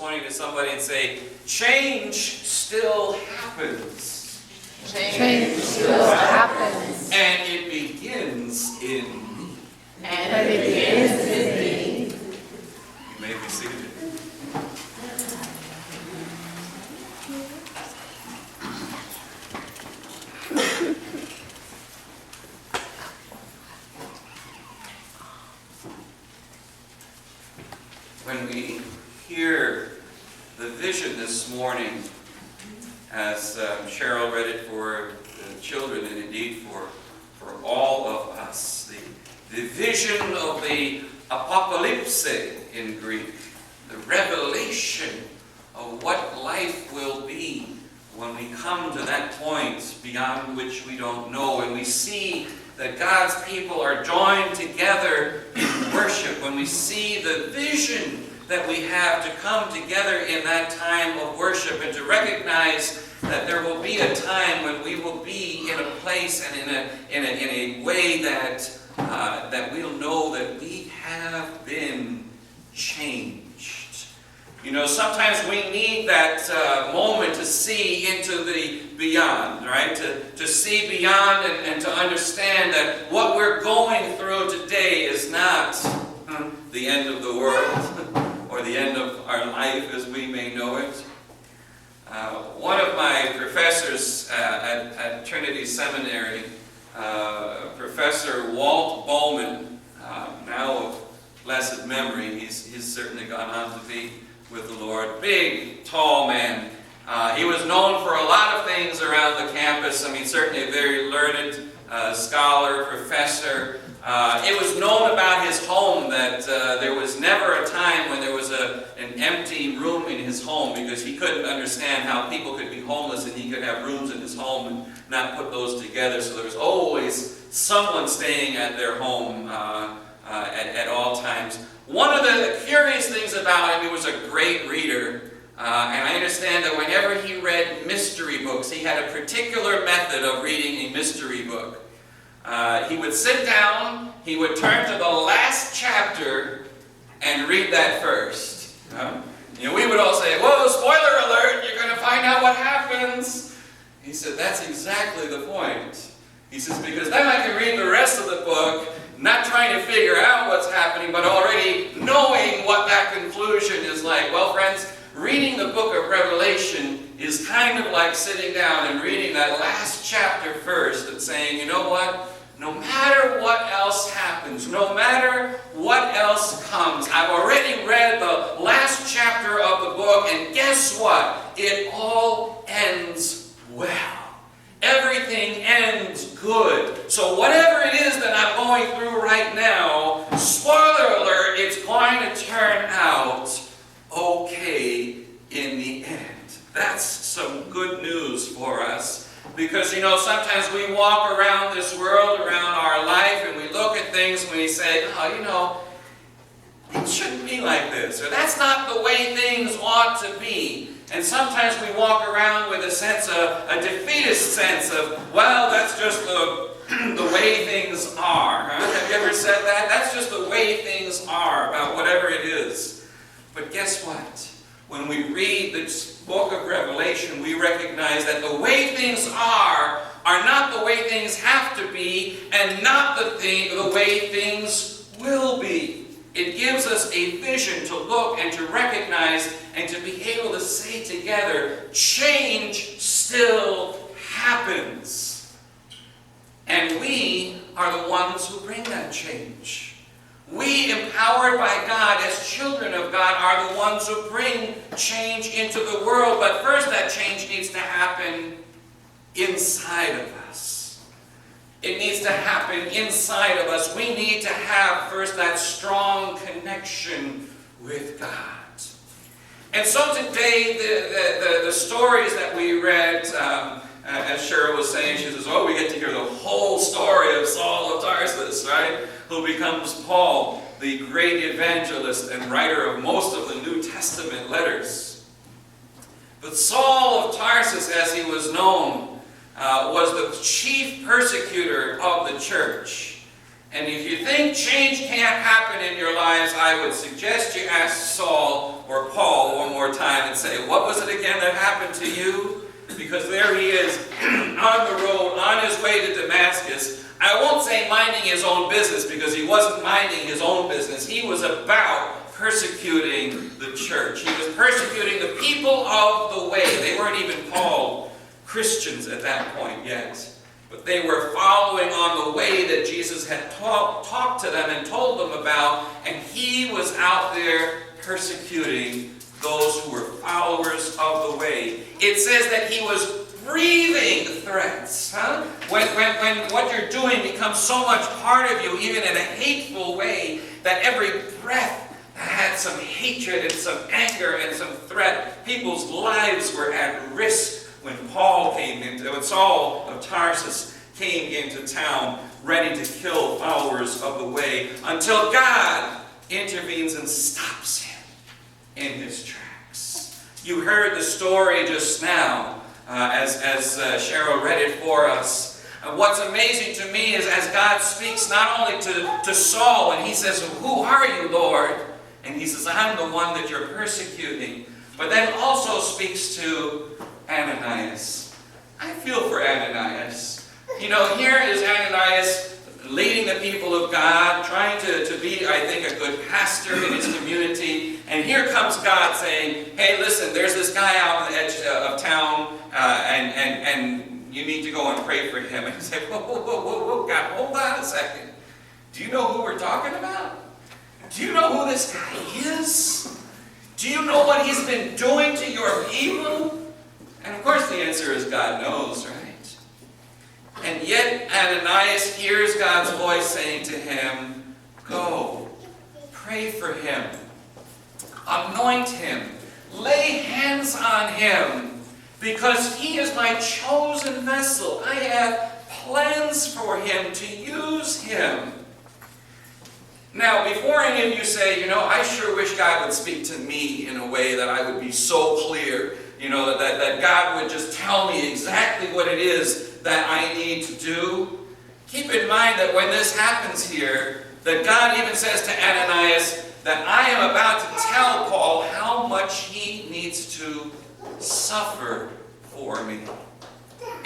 pointing to somebody and say, change still happens. Change still happens. And it begins in me. And it begins in me. You may be seated. When we hear the vision this morning, as Cheryl read it for the children and indeed for all of us, the vision of the apocalypse in Greek, the revelation of what life will be when we come to that point beyond which we don't know, and we see that God's people are joined together in worship, when we see the vision that we have to come together in that time of worship and to recognize that there will be a time when we will be in a place and in a way that we'll know that we have been changed. You know, sometimes we need that moment to see into the beyond, right? To see beyond and to understand that what we're going through today is not the end of the world or the end of our life as we may know it. One of my professors at Trinity Seminary, Professor Walt Bowman, now of blessed memory, he's certainly gone on to be with the Lord. Big, tall man. He was known for a lot of things around the campus. I mean, certainly a very learned scholar, professor. It was known about his home that there was never a time when there was an empty room in his home, because he couldn't understand how people could be homeless and he could have rooms in his home and not put those together. So there was always someone staying at their home at all times. One of the curious things about him, he was a great reader. And I understand that whenever he read mystery books, he had a particular method of reading a mystery book. He would sit down, he would turn to the last chapter and read that first. You know, we would all say, whoa, spoiler alert, you're going to find out what happens. He said, that's exactly the point. He says, because then I can read the rest of the book, not trying to figure out what's happening, but already knowing what that conclusion is like. Well, friends, reading the book of Revelation is kind of like sitting down and reading that last chapter first and saying, you know what? No matter what else happens, no matter what else comes, I've already read the last chapter of the book, and guess what? It all ends well. Everything ends good. So whatever it is that I'm going through right now, spoiler alert, it's going to turn out okay in the end. That's some good news for us. Because, you know, sometimes we walk around this world, around our life, and we look at things and we say, oh, you know, it shouldn't be like this, or that's not the way things ought to be. And sometimes we walk around with a sense of, a defeatist sense of, well, that's just the way things are. Huh? Have you ever said that? That's just the way things are about whatever it is. But guess what? When we read this book of Revelation, we recognize that the way things are not the way things have to be, and not the way things will be. It gives us a vision to look and to recognize and to be able to say together, change still happens. And we are the ones who bring that change. We, empowered by God as children of God, are the ones who bring change into the world. But first, that change needs to happen inside of us. It needs to happen inside of us. We need to have first that strong connection with God. And so today, the stories that we read, as Cheryl was saying, she says, oh, we get to hear the whole story of Saul of Tarsus, right? Who becomes Paul, the great evangelist and writer of most of the New Testament letters. But Saul of Tarsus, as he was known, was the chief persecutor of the church. And if you think change can't happen in your lives, I would suggest you ask Saul, or Paul one more time and say, what was it again that happened to you? Because there he is on the road, on his way to Damascus. I won't say minding his own business, because he wasn't minding his own business. He was about persecuting the church. He was persecuting the people of the way. They weren't even called Christians at that point yet. But they were following on the way that Jesus had talked to them and told them about. And he was out there persecuting those who were followers of the way. It says that he was breathing threats. When what you're doing becomes so much part of you, even in a hateful way, that every breath had some hatred and some anger and some threat. People's lives were at risk when Saul of Tarsus came into town ready to kill followers of the way, until God intervenes and stops him in his tracks. You heard the story just now as Cheryl read it for us. What's amazing to me is as God speaks not only to Saul, and he says, who are you, Lord? And he says, I'm the one that you're persecuting. But then also speaks to Ananias. I feel for Ananias. You know, here is Ananias leading the people of God, trying to be, I think, a good pastor in his community. And here comes God saying, hey, listen, there's this guy out on the edge of town, and you need to go and pray for him. And he said, whoa, God, hold on a second. Do you know who we're talking about? Do you know who this guy is? Do you know what he's been doing to your people? And of course the answer is God knows, right? And yet Ananias hears God's voice saying to him, go, pray for him, anoint him, lay hands on him, because he is my chosen vessel. I have plans for him to use him. Now, before any of you say, you know, I sure wish God would speak to me in a way that I would be so clear, you know, that God would just tell me exactly what it is that I need to do. Keep in mind that when this happens here, that God even says to Ananias that I am about to tell Paul how much he needs to suffer for me.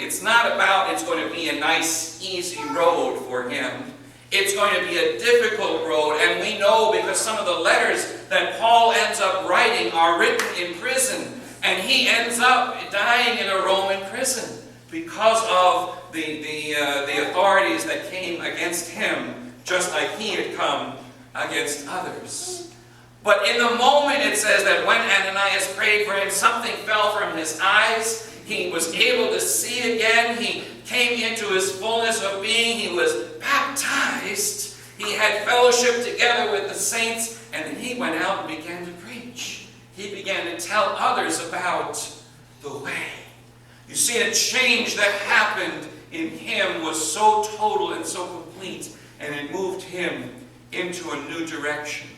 It's not about it's going to be a nice, easy road for him. It's going to be a difficult road, and we know because some of the letters that Paul ends up writing are written in prison, and he ends up dying in a Roman prison because of the authorities that came against him, just like he had come against others. But in the moment it says that when Ananias prayed for him, something fell from his eyes. He was able to see again. He came into his fullness of being. He was baptized. He had fellowship together with the saints. And then he went out and began to preach. He began to tell others about the way. You see, a change that happened in him was so total and so complete. And it moved him into a new direction.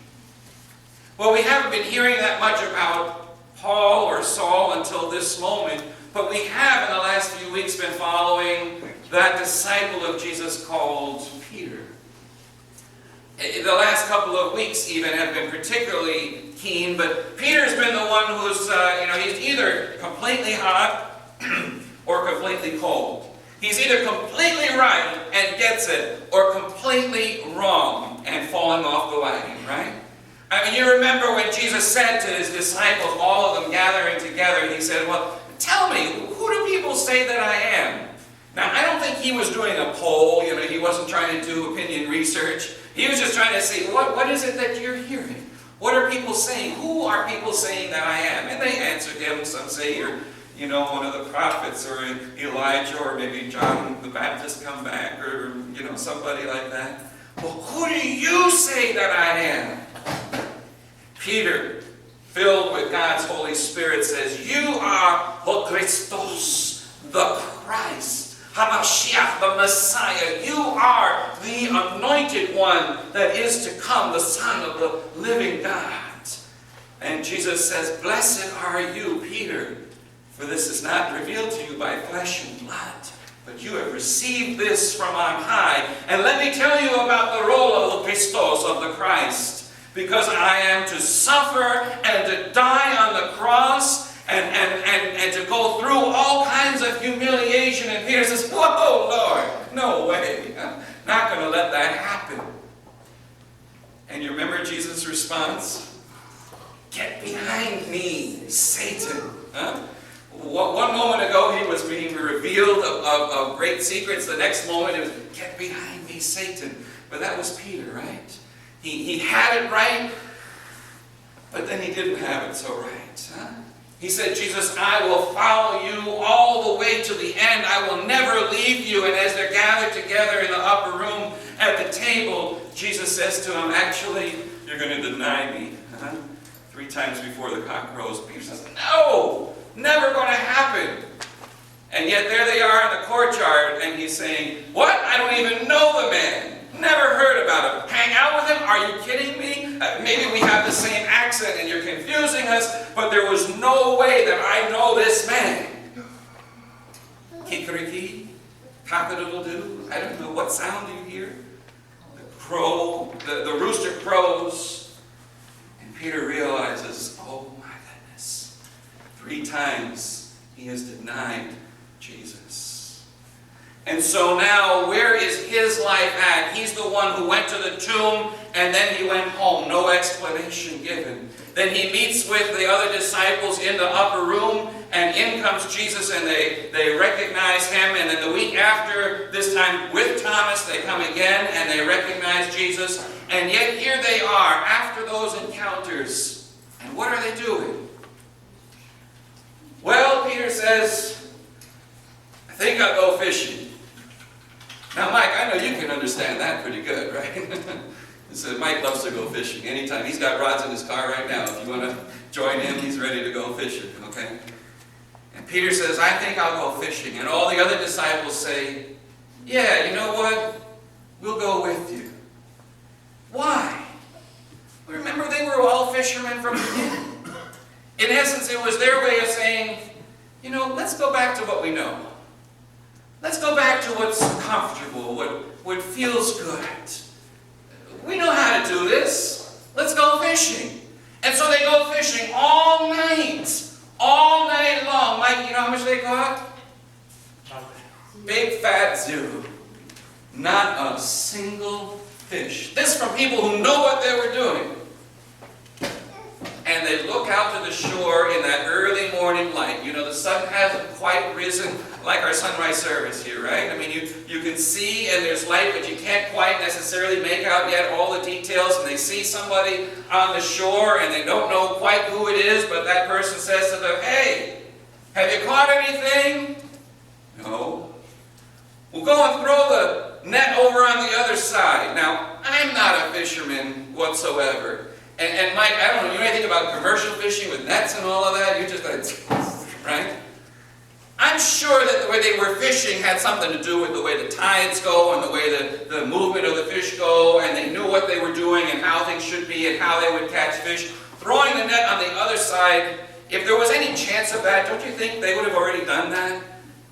Well, we haven't been hearing that much about Paul or Saul until this moment. But we have, in the last few weeks, been following that disciple of Jesus called Peter. The last couple of weeks even have been particularly keen, but Peter's been the one who's, he's either completely hot or completely cold. He's either completely right and gets it, or completely wrong and falling off the wagon, right? I mean, you remember when Jesus said to his disciples, all of them gathering together, he said, well, tell me, who do people say that I am? Now, I don't think he was doing a poll. You know, he wasn't trying to do opinion research. He was just trying to see, what is it that you're hearing? What are people saying? Who are people saying that I am? And they answered him. Some say you're, one of the prophets, or Elijah, or maybe John the Baptist come back, or, somebody like that. Well, who do you say that I am? Peter, filled with God's Holy Spirit, says, you are the Christos, the Christ, Hamashiach, the Messiah. You are the anointed one that is to come, the Son of the living God. And Jesus says, blessed are you, Peter, for this is not revealed to you by flesh and blood, but you have received this from on high. And let me tell you about the role of the Christos, of the Christ. because I am to suffer and to die on the cross and to go through all kinds of humiliation. And Peter says, whoa, Lord, no way. I'm not going to let that happen. And you remember Jesus' response? Get behind me, Satan. Huh? One moment ago, he was being revealed of great secrets. The next moment, it was, get behind me, Satan. But that was Peter, right? He had it right, but then he didn't have it so right. Huh? He said, Jesus, I will follow you all the way to the end. I will never leave you. And as they're gathered together in the upper room at the table, Jesus says to him, actually, you're going to deny me. Huh? 3 times before the cock crows. Peter says, no, never going to happen. And yet there they are in the courtyard, and he's saying, what? I don't even know the man. Never heard about him. Hang out with him? Are you kidding me? Maybe we have the same accent and you're confusing us, but there was no way that I know this man. Kikariki, cock-a-doodle-doo. I don't know what sound you hear. The crow, the rooster crows. And Peter realizes, oh my goodness, 3 times he has denied Jesus. And so now, where is his life at? He's the one who went to the tomb and then he went home. No explanation given. Then he meets with the other disciples in the upper room, and in comes Jesus, and they recognize him. And then the week after, this time with Thomas, they come again and they recognize Jesus. And yet here they are after those encounters. And what are they doing? Well, Peter says, I think I'll go fishing. Now, Mike, I know you can understand that pretty good, right? So Mike loves to go fishing anytime. He's got rods in his car right now. If you want to join him, he's ready to go fishing, okay? And Peter says, I think I'll go fishing. And all the other disciples say, yeah, you know what? We'll go with you. Why? Remember, they were all fishermen from the beginning. In essence, it was their way of saying, you know, let's go back to what we know. Let's go back to what's comfortable, what feels good. We know how to do this. Let's go fishing. And so they go fishing all night long. Mike, you know how much they caught? Big fat 0. Not a single fish. This from people who know what they were doing. And they look out to the shore in that early morning light. You know, the sun hasn't quite risen like our sunrise service here, right? I mean, you can see and there's light, but you can't quite necessarily make out yet all the details. And they see somebody on the shore and they don't know quite who it is, but that person says to them, hey, have you caught anything? No. Well, go and throw the net over on the other side. Now, I'm not a fisherman whatsoever. And Mike, I don't know, you know anything about commercial fishing with nets and all of that? You just like, right? I'm sure that the way they were fishing had something to do with the way the tides go and the way the movement of the fish go, and they knew what they were doing and how things should be and how they would catch fish. Throwing the net on the other side, if there was any chance of that, don't you think they would have already done that?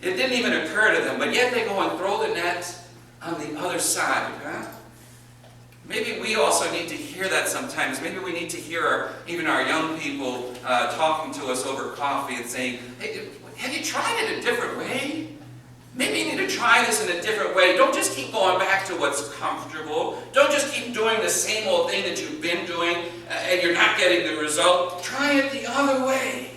It didn't even occur to them, but yet they go and throw the net on the other side, huh? Maybe we also need to hear that sometimes. Maybe we need to hear even our young people talking to us over coffee and saying, hey, have you tried it a different way? Maybe you need to try this in a different way. Don't just keep going back to what's comfortable. Don't just keep doing the same old thing that you've been doing and you're not getting the result. Try it the other way.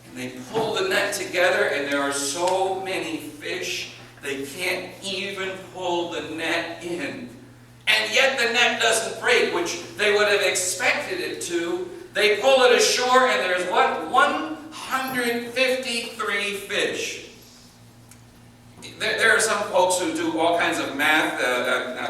And they pull the net together and there are so many fish, they can't even pull the net in. And yet the net doesn't break, which they would have expected it to. They pull it ashore and there's what? 153 fish. There are some folks who do all kinds of math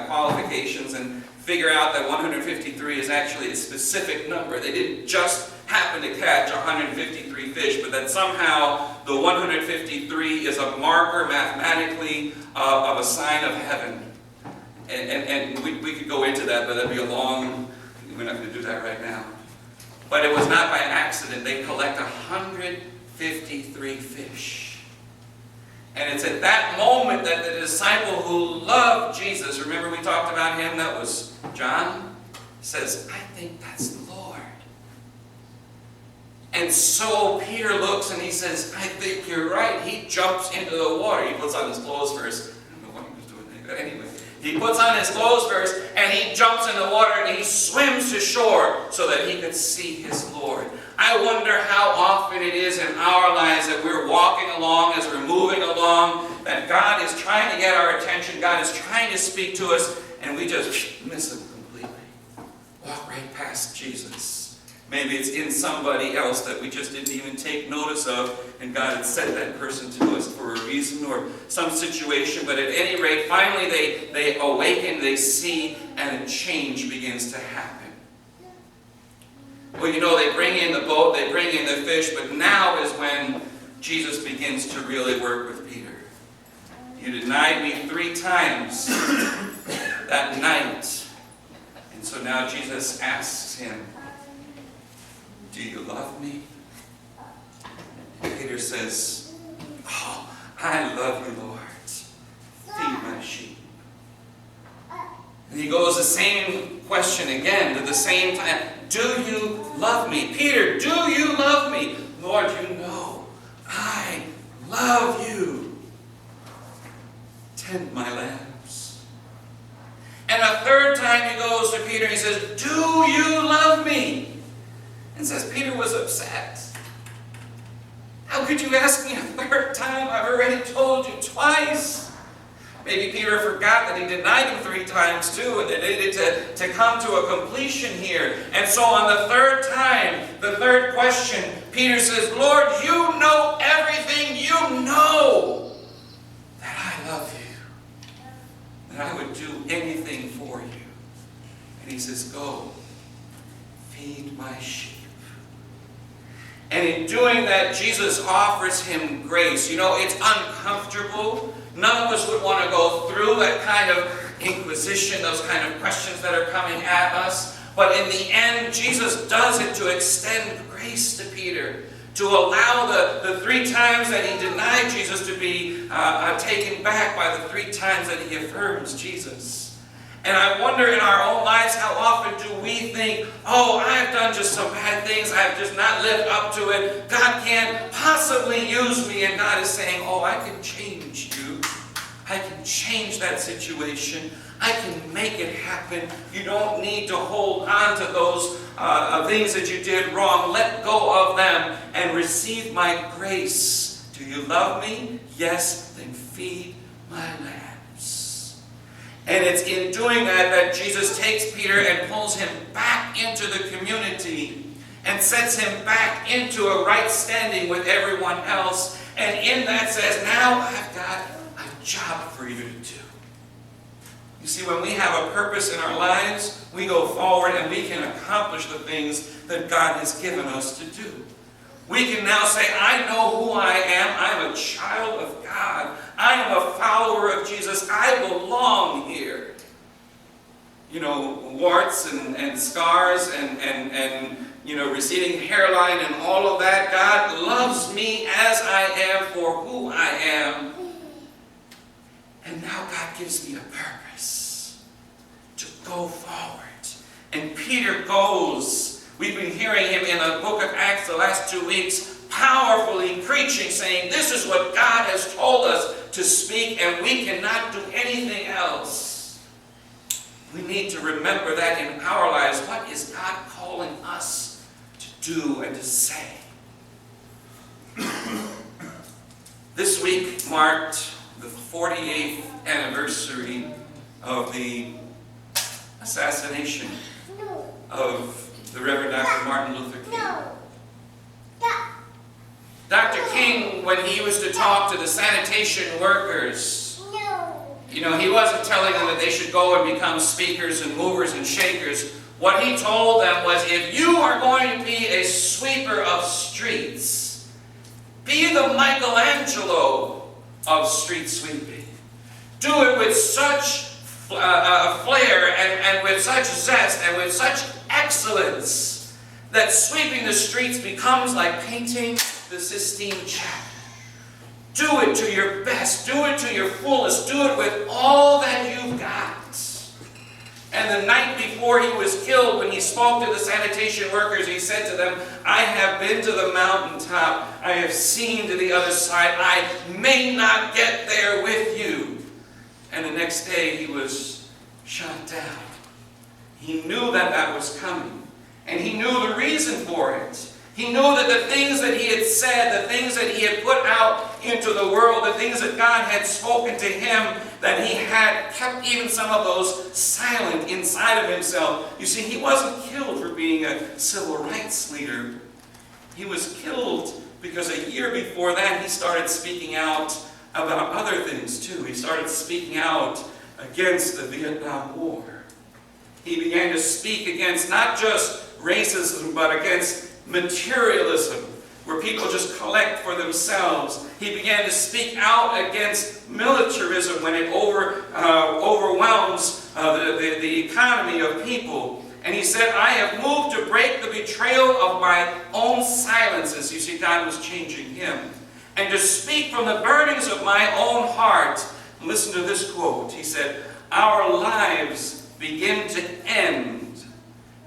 qualifications and figure out that 153 is actually a specific number. They didn't just happen to catch 153 fish, but that somehow the 153 is a marker mathematically of a sign of heaven. And we could go into that, but that'd be a long, we're not going to do that right now. But it was not by accident. They collect 153 fish. And it's at that moment that the disciple who loved Jesus, remember we talked about him, that was John, says, I think that's the Lord. And so Peter looks and he says, I think you're right. He jumps into the water. He puts on his clothes first. I don't know what he was doing there. But anyway, he puts on his clothes first and he jumps in the water and he swims to shore so that he could see his Lord. I wonder how often it is in our lives that we're walking along, as we're moving along, that God is trying to get our attention. God is trying to speak to us, and we just miss him completely. Walk right past Jesus. Maybe it's in somebody else that we just didn't even take notice of, and God had sent that person to us for a reason or some situation. But at any rate, finally they awaken, they see, and a change begins to happen. Well, you know, they bring in the boat, they bring in the fish, but now is when Jesus begins to really work with Peter. You denied me 3 times that night. And so now Jesus asks him, do you love me? And Peter says, oh, I love you, Lord. Feed my sheep. And he goes the same question again at the same time. Do you love me? Peter, do you love me? Lord, you know I love you. Tend my lambs. And a third time he goes to Peter and he says, do you love me? And says Peter was upset. How could you ask me a third time? I've already told you twice. Maybe Peter forgot that he denied him 3 times too, and they needed to come to a completion here. And so on the third time, the third question, Peter says, Lord, you know everything. You know that I love you, that I would do anything for you. And he says, go, feed my sheep. And in doing that, Jesus offers him grace. You know, it's uncomfortable. None of us would want to go through that kind of inquisition, those kind of questions that are coming at us. But in the end, Jesus does it to extend grace to Peter, to allow the 3 times that he denied Jesus to be taken back by the 3 times that he affirms Jesus. And I wonder in our own lives, how often do we think, oh, I've done just some bad things, I've just not lived up to it, God can't possibly use me. And God is saying, oh, I can change you. I can change that situation. I can make it happen. You don't need to hold on to those things that you did wrong. Let go of them and receive my grace. Do you love me? Yes, then feed my lambs. And it's in doing that that Jesus takes Peter and pulls him back into the community and sets him back into a right standing with everyone else. And in that says, now I've got a job for you to do. You see, when we have a purpose in our lives, we go forward and we can accomplish the things that God has given us to do. We can now say, I know who I am. I'm a child of God. I am a follower of Jesus. I belong here. You know, warts and scars and you know, receding hairline and all of that. God loves me as I am for who I am. And now God gives me a purpose to go forward. And Peter goes. We've been hearing him in the book of Acts the last 2 weeks, powerfully preaching, saying, this is what God has told us to speak, and we cannot do anything else. We need to remember that in our lives. What is God calling us to do and to say? This week marked the 48th anniversary of the assassination of the Reverend Dr. Martin Luther King. Dr. King, when he was to talk to the sanitation workers, you know, he wasn't telling them that they should go and become speakers and movers and shakers. What he told them was, if you are going to be a sweeper of streets, be the Michelangelo of street sweeping. Do it with such flair and with such zest and with such excellence that sweeping the streets becomes like painting the Sistine Chapel. Do it to your best. Do it to your fullest. Do it with all that you've got. And the night before he was killed, when he spoke to the sanitation workers, he said to them, I have been to the mountaintop. I have seen to the other side. I may not get there with you. And the next day he was shot down. He knew that that was coming. And he knew the reason for it. He knew that the things that he had said, the things that he had put out into the world, the things that God had spoken to him, that he had kept even some of those silent inside of himself. You see, he wasn't killed for being a civil rights leader. He was killed because a year before that he started speaking out about other things too. He started speaking out against the Vietnam War. He began to speak against not just racism, but against materialism, where people just collect for themselves. He began to speak out against militarism when it overwhelms the economy of people. And he said, I have moved to break the betrayal of my own silences. You see, God was changing him. And to speak from the burnings of my own heart. Listen to this quote. He said, our lives begin to end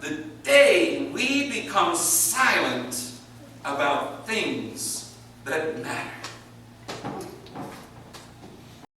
the day we become silent about things that matter.